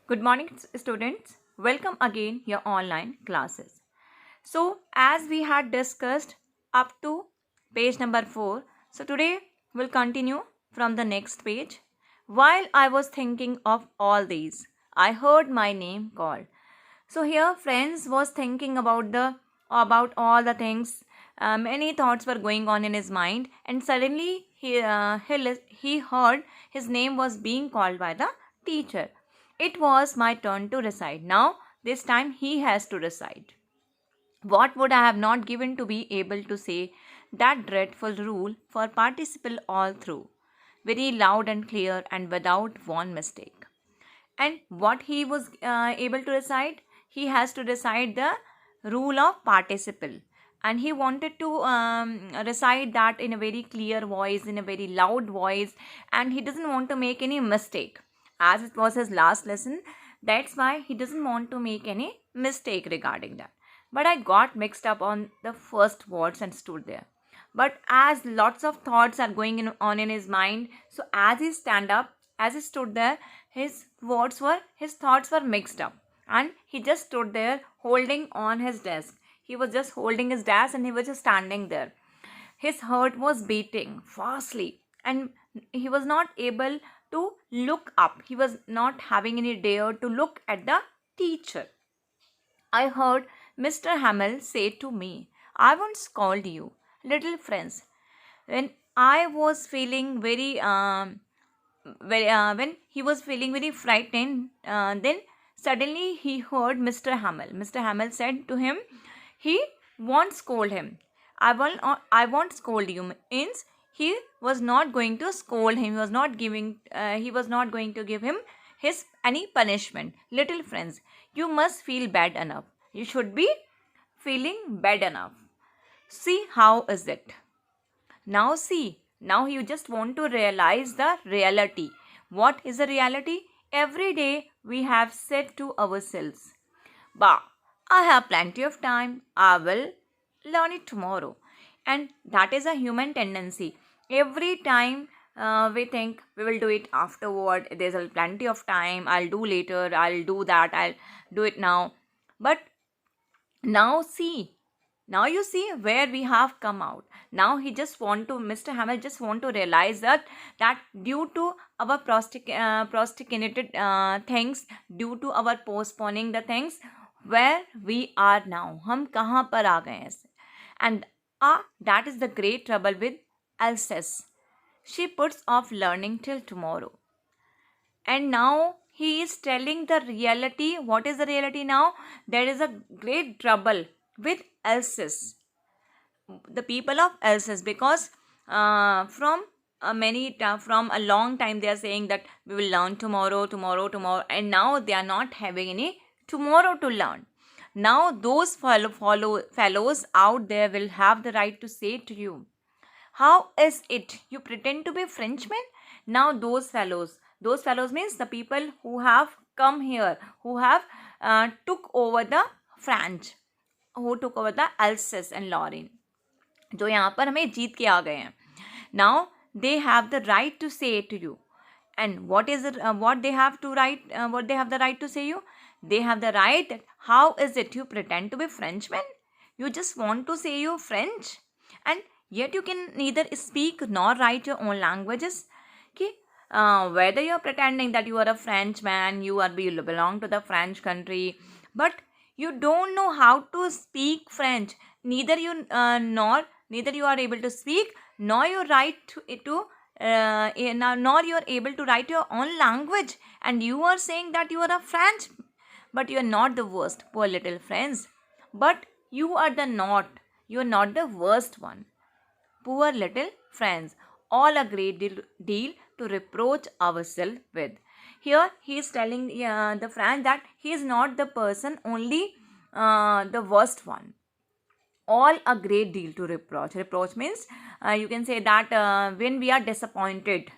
Good morning, students. Welcome again your online classes. So, as we had discussed up to page number 4, so today we'll continue from the next page. While I was thinking of all these, I heard my name called. So here, friends was thinking about all the things. Many thoughts were going on in his mind, and suddenly he heard his name was being called by the teacher. It was my turn to recite. Now this time he has to recite. What would I have not given to be able to say that dreadful rule for participle all through, very loud and clear and without one mistake. And what he was able to recite, he has to recite the rule of participle, and he wanted to recite that in a very clear voice, in a very loud voice, and he doesn't want to make any mistake, as it was his last lesson. That's why he doesn't want to make any mistake regarding that. But I got mixed up on the first words and stood there. But as lots of thoughts are on in his mind, so as he stand up, as he stood there, his thoughts were mixed up, and he just stood there holding on his desk. He was just holding his desk and he was just standing there. His heart was beating fastly, and he was not able to look up. He was not having any dare to look at the teacher. I heard Mr. Hamel say to me, I won't scold you, little friends. When I was feeling when he was feeling very frightened, then suddenly he heard Mr. Hamel. Mr. Hamel said to him, he won't scold him. I won't scold you. Means he was not going to scold him. He was not going to give him his any punishment. Little friends, you must feel bad enough. You should be feeling bad enough. See how is it? Now see, now you just want to realize the reality. What is the reality? Every day we have said to ourselves, bah, I have plenty of time. I will learn it tomorrow. And that is a human tendency. Every time we think we will do it afterward, there's a plenty of time, I'll do later, I'll do that, I'll do it now. But now see, now you see where we have come out. Now Mr. Hamel just want to realize that due to our procrastinated things, due to our postponing the things, where we are now, हम कहाँ पर आ गए हैं. And that is the great trouble with Alsace. She puts off learning till tomorrow. And now he is telling the reality. What is the reality now? There is a great trouble with Alsace, the people of Alsace, because from from a long time they are saying that we will learn tomorrow, and now they are not having any tomorrow to learn. Now those fellows out there will have the right to say to you, how is it you pretend to be Frenchmen? Now those fellows means the people who have come here, who have took over the French, who took over the Alsace and Lorraine, जो यहाँ पर हमें जीत के आ गए हैं. Now they have the right to say to you. And what is it? What they have the right to say you? They have the right that how is it you pretend to be Frenchmen? You just want to say you French, and yet you can neither speak nor write your own languages. Okay? Whether you are pretending that you are a Frenchman, you belong to the French country, but you don't know how to speak French. Neither you are able to speak, nor you nor you are able to write your own language, and you are saying that you are a French. But you are not the worst, poor little friends. But you are not the worst one. Poor little friends, all a great deal to reproach ourselves with. Here he is telling the friend that he is not the person only the worst one. All a great deal to reproach. Reproach means you can say that when we are disappointed,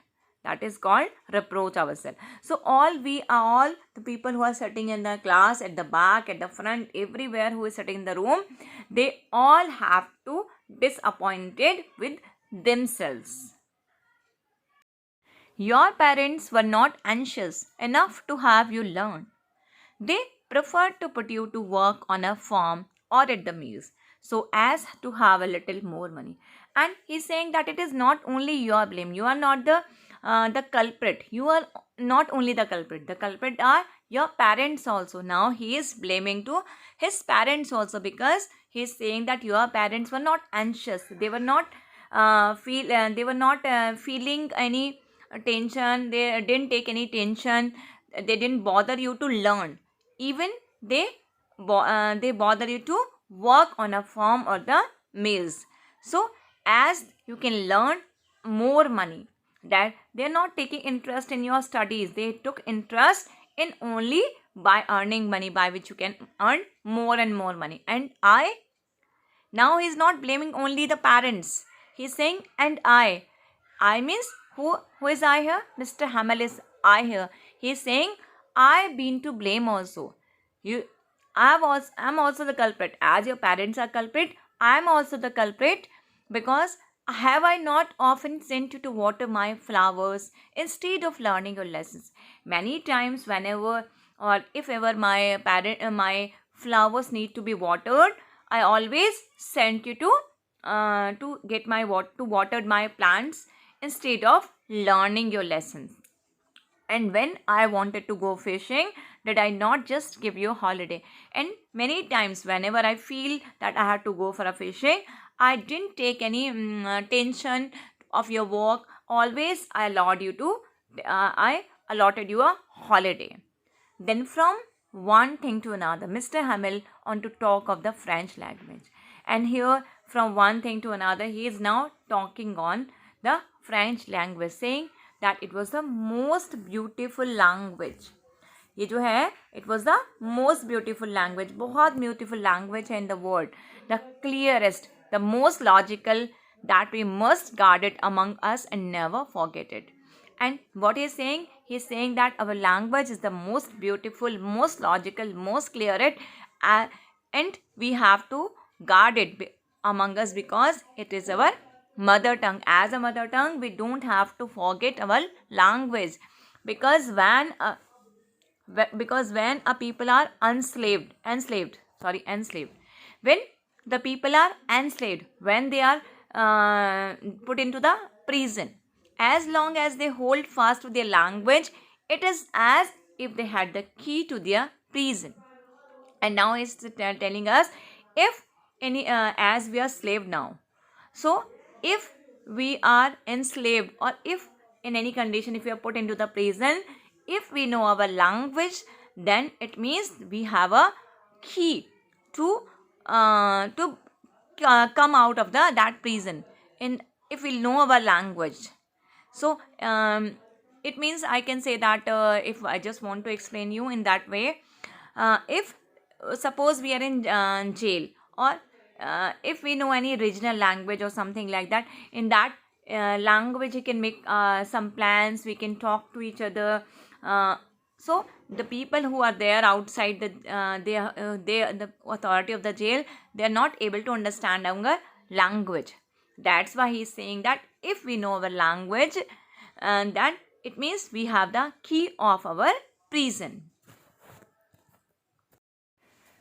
that is called reproach ourselves. So all the people who are sitting in the class, at the back, at the front, everywhere who is sitting in the room, they all have to disappointed with themselves. Your parents were not anxious enough to have you learn. They prefer to put you to work on a farm or at the mills so as to have a little more money. And he's saying that it is not only your blame. You are not the culprit. You are not only the culprit. The culprit are your parents also. Now he is blaming to his parents also, because he is saying that your parents were not anxious. They were not feeling any tension. They didn't take any tension. They didn't bother you to learn. Even they they bother you to work on a farm or the mills. So as you can learn more money, that they're not taking interest in your studies. They took interest in only by earning money, by which you can earn more and more money. And now he's not blaming only the parents. He's saying, and I means who is I here? Mr. Hamel is I here. He's saying, I've been to blame also. You I'm also the culprit. As your parents are culprit, I'm also the culprit, because have I not often sent you to water my flowers instead of learning your lessons? Many times, whenever or if ever my flowers need to be watered, I always sent you to get my to water my plants instead of learning your lessons. And when I wanted to go fishing, did I not just give you a holiday? And many times, whenever I feel that I had to go for a fishing, I didn't take any tension of your work. Always, I allotted you a holiday. Then from one thing to another, Mr. Hamel on to talk of the French language. And here from one thing to another, he is now talking on the French language, saying that it was the most beautiful language. ये जो है, it was the most beautiful language. बहुत beautiful language है in the world. The clearest, the most logical, that we must guard it among us and never forget it. And what he's saying that our language is the most beautiful, most logical, most clear it, and we have to guard it among us, because it is our mother tongue. As a mother tongue, we don't have to forget our language, because when a people are enslaved, when the people are enslaved, when they are put into the prison, as long as they hold fast to their language, it is as if they had the key to their prison. And now he's telling us, if any as we are slave now, so if we are enslaved, or if in any condition if we are put into the prison, if we know our language, then it means we have a key to come out of that prison, in if we know our language. So it means I can say that if I just want to explain you in that way, if suppose we are in jail, or if we know any regional language or something like that, in that language we can make some plans, we can talk to each other. So the people who are there outside the authority of the jail, they are not able to understand our language. That's why he is saying that if we know our language, then it means we have the key of our prison.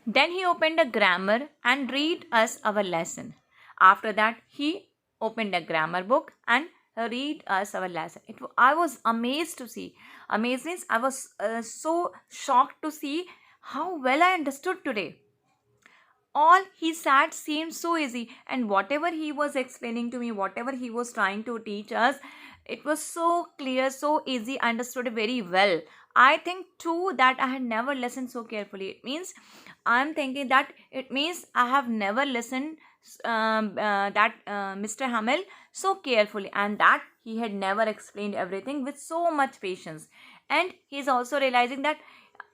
Then he opened a grammar and read us our lesson. After that, he opened a grammar book and read us our lesson. I was amazed to see. Amazed means I was so shocked to see how well I understood today. All he said seemed so easy, and whatever he was explaining to me, whatever he was trying to teach us, it was so clear, so easy. I understood it very well. I think too that I had never listened so carefully. It means I'm thinking that it means I have never listened Mr. Hamel so carefully, and that he had never explained everything with so much patience. And he is also realizing that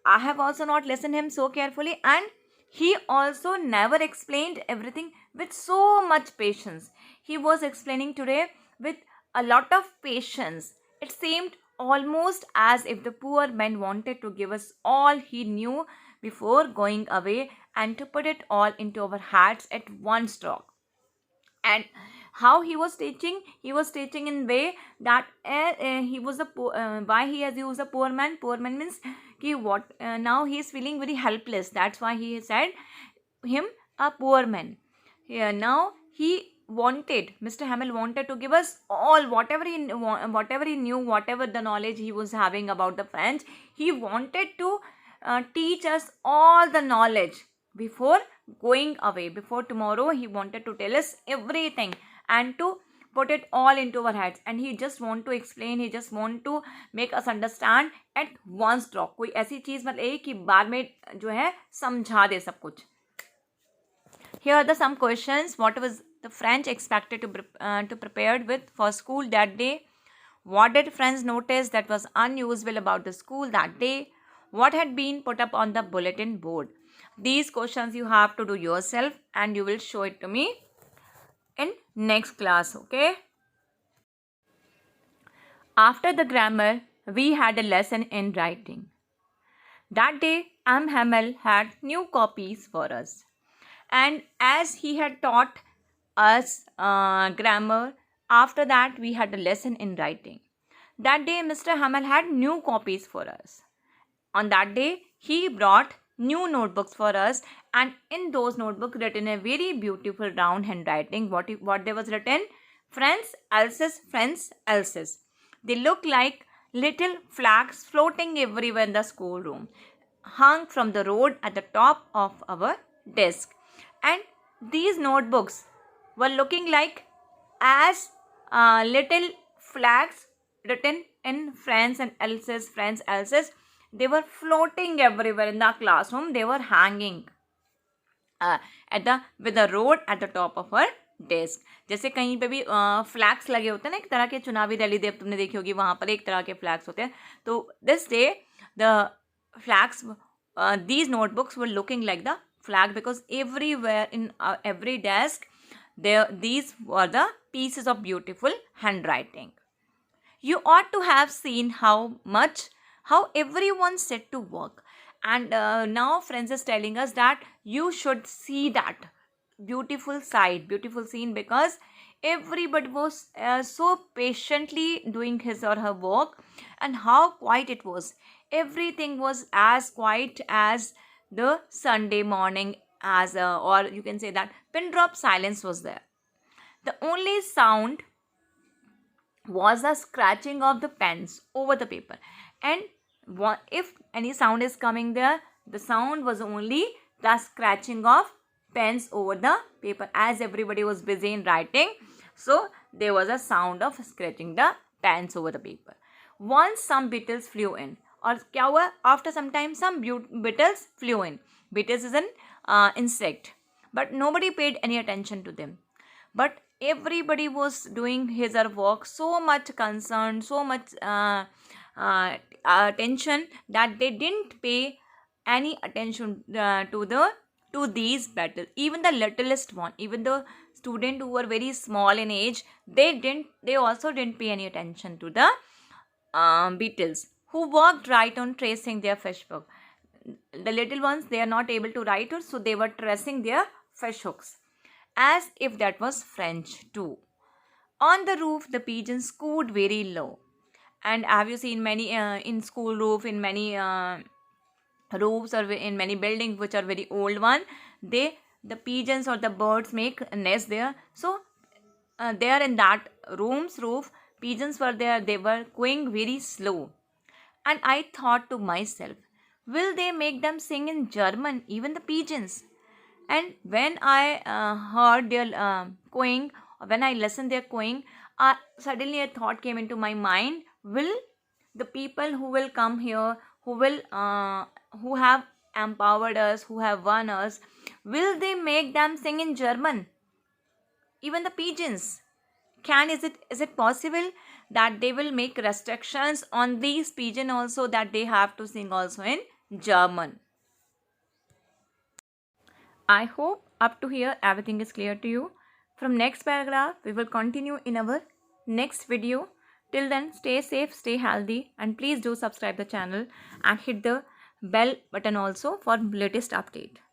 I have also not listened him so carefully, and he also never explained everything with so much patience. He was explaining today with a lot of patience. It seemed almost as if the poor man wanted to give us all he knew before going away, and to put it all into our hearts at one stroke. And How he was teaching? He was teaching in way that he was a poor, why he has used a poor man. Poor man means कि what now he is feeling very helpless. That's why he said him a poor man. Yeah, now he wanted, Mr. Hamel wanted to give us all whatever he knew, whatever the knowledge he was having about the French. He wanted to teach us all the knowledge before going away. Before tomorrow, he wanted to tell us everything and to put it all into our heads. And he just want to explain, he just want to make us understand at one stroke. कोई ऐसी चीज़ मतलब एक ही बार में जो है समझा दे सब कुछ. Here are the some questions. What was the French expected to prepared with for school that day? What did friends notice that was unusual about the school that day? What had been put up on the bulletin board? These questions you have to do yourself and you will show it to me in next class, okay? After the grammar, we had a lesson in writing. That day, M. Hamel had new copies for us. And as he had taught us grammar, after that we had a lesson in writing. That day Mr. Hamel had new copies for us. On that day he brought new notebooks for us, and in those notebooks written a very beautiful round handwriting. What there was written? Friends, Elsa's, friends, Elsa's. They look like little flags floating everywhere in the schoolroom, hung from the road at the top of our desk. And these notebooks were looking like as little flags written in friends and Elsa's, friends, Elsa's. They were floating everywhere in the classroom. They were hanging with the road at the top of her desk. जैसे कहीं पे भी flags लगे होते हैं ना, एक तरह के चुनावी रैली देव तुमने देखी होगी, वहाँ पर एक तरह के फ्लैग्स होते हैं. तो this day the flags, these notebooks were looking like the flag because everywhere in every desk these were the pieces of beautiful handwriting. You ought to have seen how everyone set to work. And now friends is telling us that you should see that beautiful scene because everybody was so patiently doing his or her work, and how quiet it was. Everything was as quiet as the Sunday morning, or you can say that pin drop silence was there. The only sound was the scratching of the pens over the paper, and if any sound is coming there, the sound was only the scratching of pens over the paper. As everybody was busy in writing, so there was a sound of scratching the pens over the paper. Once some beetles flew in. और क्या हुआ? After some time some beetles flew in. Beetles is an insect, but nobody paid any attention to them. But everybody was doing his or her work so much concerned, so much attention that they didn't pay any attention to these beetles. Even the littlest one, even the student who were very small in age, they also didn't pay any attention to the beetles, who worked right on tracing their fish hook. The little ones, they are not able to write, so they were tracing their fish hooks, as if that was French too. On the roof, the pigeons cooed very low. And have you seen many in school roof, in many roofs or in many buildings which are very old one, the pigeons or the birds make a nest there. So there in that room's roof, pigeons were there. They were cooing very slow. And I thought to myself, will they make them sing in German, even the pigeons? And when I heard their cooing, when I listened their cooing, suddenly a thought came into my mind, will the people who will come here, who have empowered us, who have won us, will they make them sing in German? Even the pigeons. Is it possible that they will make restrictions on these pigeons also, that they have to sing also in German? I hope up to here everything is clear to you. From next paragraph we will continue in our next video. Till then, stay safe, stay healthy, and please do subscribe the channel and hit the bell button also for latest update.